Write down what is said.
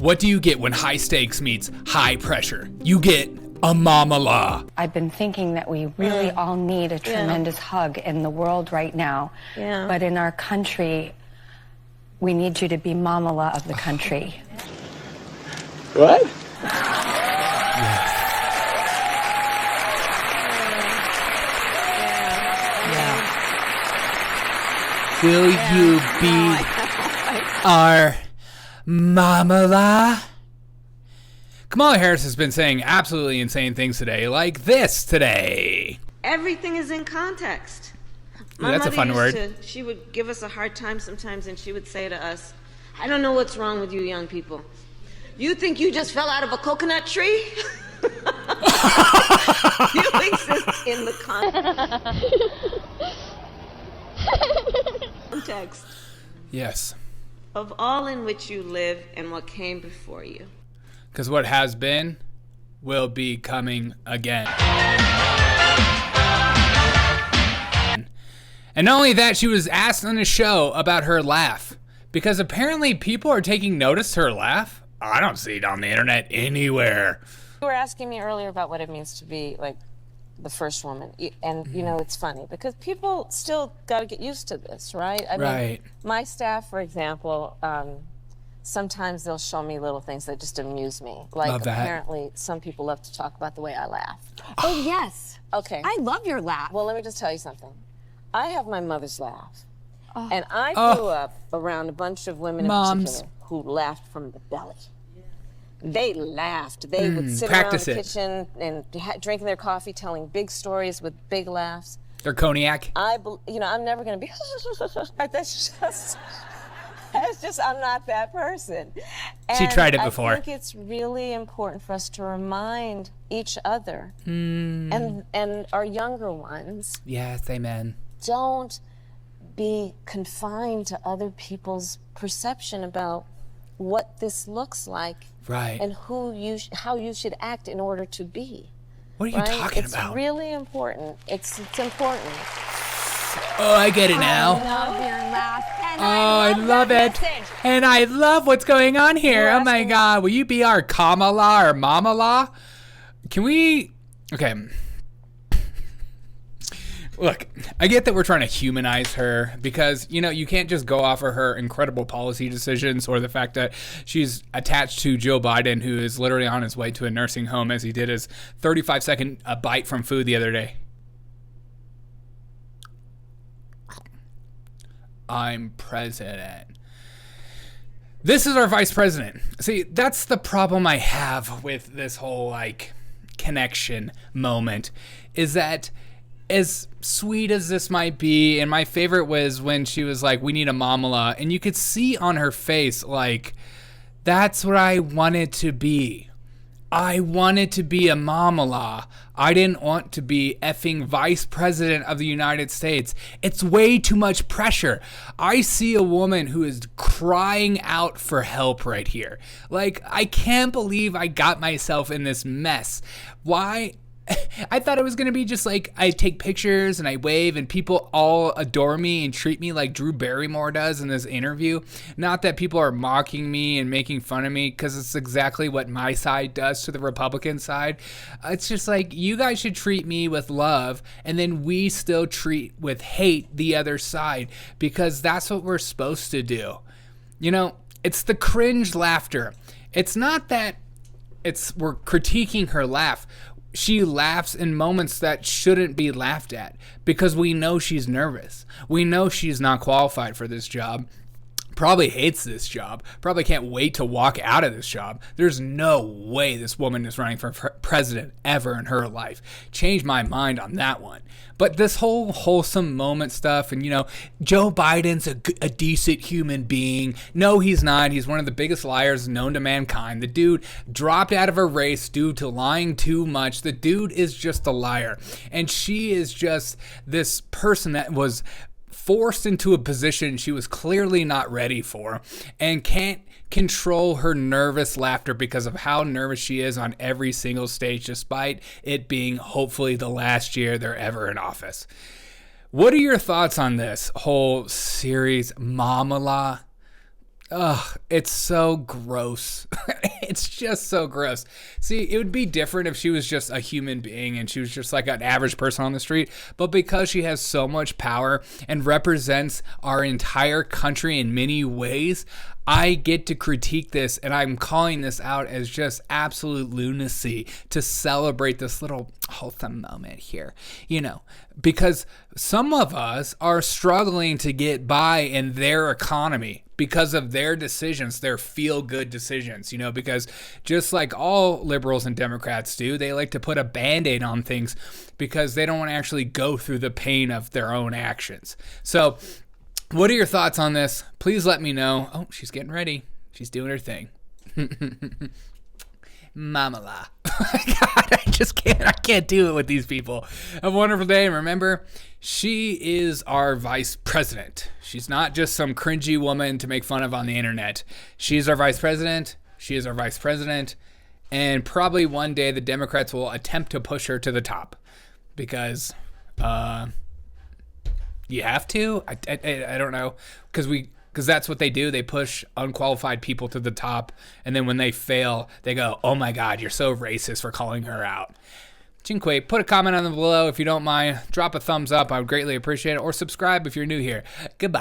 What do you get when high stakes meets high pressure? You get a Mamala. I've been thinking that we really all need a tremendous hug in the world right now. Yeah. But in our country, we need you to be Mamala of the country. What? Will you be our Mamala? Kamala Harris has been saying absolutely insane things today, like this today. Everything is in context. Ooh, that's a fun word. She would give us a hard time sometimes, and she would say to us, I don't know what's wrong with you young people. You think you just fell out of a coconut tree? You exist in the context. Yes. Of all in which you live and what came before you. Because what has been will be coming again. And not only that, she was asked on a show about her laugh. Because apparently people are taking notice to her laugh. I don't see it on the internet anywhere. You were asking me earlier about what it means to be like the first woman. And, you know, it's funny because people still got to get used to this, right? I mean, my staff, for example, sometimes they'll show me little things that just amuse me. Like apparently some people love to talk about the way I laugh. Oh, yes. Okay. I love your laugh. Well, let me just tell you something. I have my mother's laugh. And I grew up around a bunch of women in particular who laughed from the belly. They laughed. They would sit around the kitchen and drinking their coffee, telling big stories with big laughs. Their cognac. I'm never going to be, that's just, I'm not that person. And she tried it before. I think it's really important for us to remind each other and our younger ones. Yes, amen. Don't be confined to other people's perception about what this looks like, right? And how you should act in order to be. What are you talking about? It's really important. It's important. Oh, I get it now. I love your laugh. And I love it. Message. And I love what's going on here. Oh my God. Will you be our Kamala or Mamala? Can we? Okay. Look, I get that we're trying to humanize her because, you know, you can't just go off of her incredible policy decisions or the fact that she's attached to Joe Biden, who is literally on his way to a nursing home as he did his 35-second bite from food the other day. I'm president. This is our vice president. See, that's the problem I have with this whole, like, connection moment is that as sweet as this might be, and my favorite was when she was like, we need a Mamala, and you could see on her face, like, that's what I wanted to be. I wanted to be a Mamala. I didn't want to be effing vice president of the United States. It's way too much pressure. I see a woman who is crying out for help right here. Like, I can't believe I got myself in this mess. Why? I thought it was going to be just like I take pictures and I wave and people all adore me and treat me like Drew Barrymore does in this interview. Not that people are mocking me and making fun of me, because it's exactly what my side does to the Republican side. It's just like, you guys should treat me with love, and then we still treat with hate the other side, because that's what we're supposed to do. You know, it's the cringe laughter. It's not that we're critiquing her laugh. She laughs in moments that shouldn't be laughed at because we know she's nervous. We know she's not qualified for this job. Probably hates this job. Probably can't wait to walk out of this job. There's no way this woman is running for president ever in her life. Changed my mind on that one. But this whole wholesome moment stuff, and, you know, Joe Biden's a decent human being. No, he's not. He's one of the biggest liars known to mankind. The dude dropped out of a race due to lying too much. The dude is just a liar. And she is just this person that was forced into a position she was clearly not ready for and can't control her nervous laughter because of how nervous she is on every single stage, despite it being hopefully the last year they're ever in office. What are your thoughts on this whole series, Mamala? Ugh, it's so gross. It's just so gross. See, it would be different if she was just a human being and she was just like an average person on the street. But because she has so much power and represents our entire country in many ways, I get to critique this, and I'm calling this out as just absolute lunacy to celebrate this little wholesome moment here, because some of us are struggling to get by in their economy because of their decisions, their feel-good decisions, because just like all liberals and Democrats do, they like to put a Band-Aid on things because they don't want to actually go through the pain of their own actions. So what are your thoughts on this? Please let me know. Oh, she's getting ready. She's doing her thing. Mamala. God, I can't do it with these people. Have a wonderful day. And remember, she is our vice president. She's not just some cringy woman to make fun of on the internet. She's our vice president. She is our vice president. And probably one day the Democrats will attempt to push her to the top because, you have to? I don't know. Because that's what they do. They push unqualified people to the top. And then when they fail, they go, oh my God, you're so racist for calling her out. Cinque, put a comment on the below if you don't mind. Drop a thumbs up. I would greatly appreciate it. Or subscribe if you're new here. Goodbye.